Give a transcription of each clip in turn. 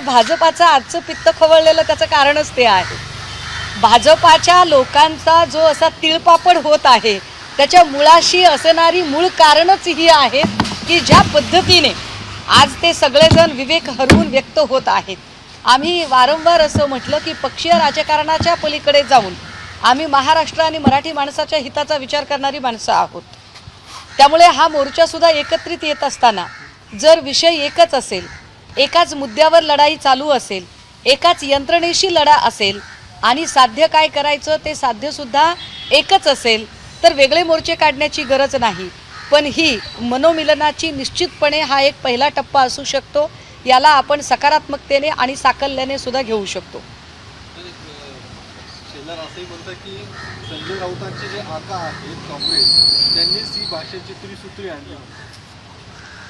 भाजपाचं आजचं पित्त खवळलेलं त्याचं कारणच ते आहे। भाजपाच्या लोकांचा जो असा तिळपापड होत आहे त्याच्या मुळाशी असणारी मूळ कारणच ही आहेत की ज्या पद्धतीने आज ते सगळेजण विवेक हरवून व्यक्त होत आहेत। आम्ही वारंवार असं म्हटलं की पक्षीय राजकारणाच्या पलीकडे जाऊन आम्ही महाराष्ट्र आणि मराठी माणसाच्या हिताचा विचार करणारी माणसं आहोत। त्यामुळे हा मोर्चा सुद्धा एकत्रित येत असताना जर विषय एकच असेल, एकाच मुद्द्यावर लढाई चालू असेल, एकाच यंत्रणेशी लढा असेल आणि साध्य काय करायचं ते साध्य सुद्धा एकच असेल तर वेगळे मोर्चे काढण्याची गरज नाही। पण ही मनोमिलनाची निश्चितपणे हा एक पहिला टप्पा असू शकतो। याला आपण सकारात्मकतेने आणि साकल्याने सुद्धा घेऊ शकतो। शेलार असंही म्हणतात की संजय राऊतांचे जे आका आहेत काँग्रेस त्यांनीच ही भाषेची त्रिसूत्री आणली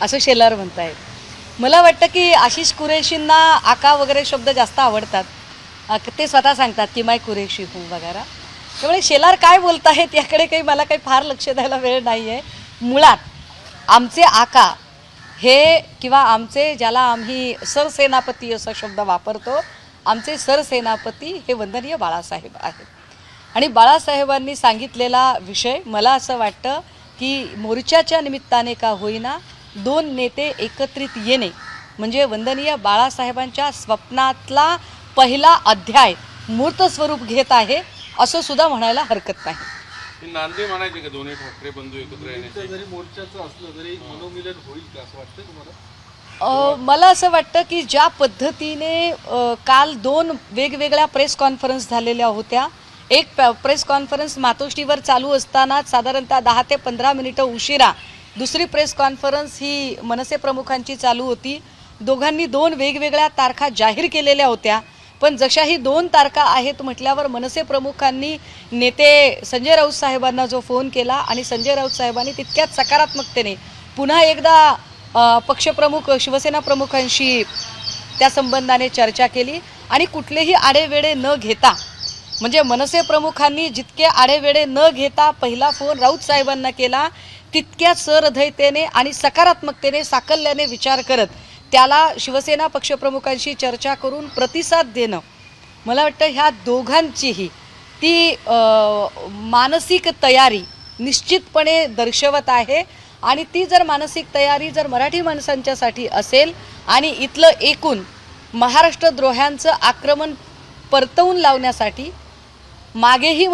असं शेलार म्हणतायत। मला वाटतं की आशिष कुरेशींना आका वगैरे शब्द जास्त आवडतात। ते स्वतः सांगतात की मैं कुरेशी हूँ वगैरे। त्यामुळे शेलार काय बोलत आहेत याकडे काही मला काही फार लक्ष द्यायला वेळ नाही आहे। मुळात आमचे आका हे किंवा आमचे ज्याला आम्ही सरसेनापती असा शब्द वापरतो, आमचे सरसेनापती हे वंदनीय बाळासाहेब आहेत। आणि बाळासाहेबांनी सांगितलेला विषय मला असं वाटतं की मोर्चाच्या निमित्ताने का होईना दोन नेते एकत्रित येणे म्हणजे वंदनीय बाळासाहेबांच्या स्वप्नातला पहिला अध्याय मूर्त स्वरूप घेत आहे असं सुद्धा म्हणायला हरकत नाही। नांदे म्हणायचे का दोन्ही ठाकरे बंधू एकत्र येण्याचे? जरी मोर्चाचं असलं तरी मनोमिलन होईल का असं वाटतं तुम्हाला? मला असं वाटतं की ज्या पद्धतीने काल दोन वेगवेगळ्या प्रेस कॉन्फरन्स झालेल्या होत्या। एक प्रेस कॉन्फरन्स मातोश्रीवर चालू असताना साधारणतः 10 ते 15 मिनिटं उशिरा दुसरी प्रेस कॉन्फरन्स ही मनसे प्रमुखांची चालू होती। दोघांनी दोन वेगवेगळ्या तारखा जाहीर केलेल्या होत्या, पण जशाही दोन तारखा आहेत म्हटल्यावर मनसे प्रमुखांनी नेते संजय राऊत साहेबांना जो फोन केला आणि संजय राऊत साहेबांनी तितक्याच सकारात्मकतेने पुन्हा एकदा पक्षप्रमुख शिवसेना प्रमुखांशी त्या संबंधाने चर्चा केली आणि कुठलेही आडेवेडे न घेता म्हणजे मनसे प्रमुखांनी जितके आडेवेडे न घेता पहिला फोन राऊत साहेबांना केला तितक्या सहृदयतेने आणि सकारात्मकतेने साकल्याने विचार करत त्याला शिवसेना पक्षप्रमुखांशी चर्चा करून प्रतिसाद देणं मला वाटतं ह्या दोघांचीही ती मानसिक तयारी निश्चितपणे दर्शवत आहे। आणि ती जर मानसिक तयारी जर मराठी माणसांच्यासाठी असेल आणि इथलं एकूण महाराष्ट्र द्रोह्यांचं आक्रमण परतवून लावण्यासाठी मागेही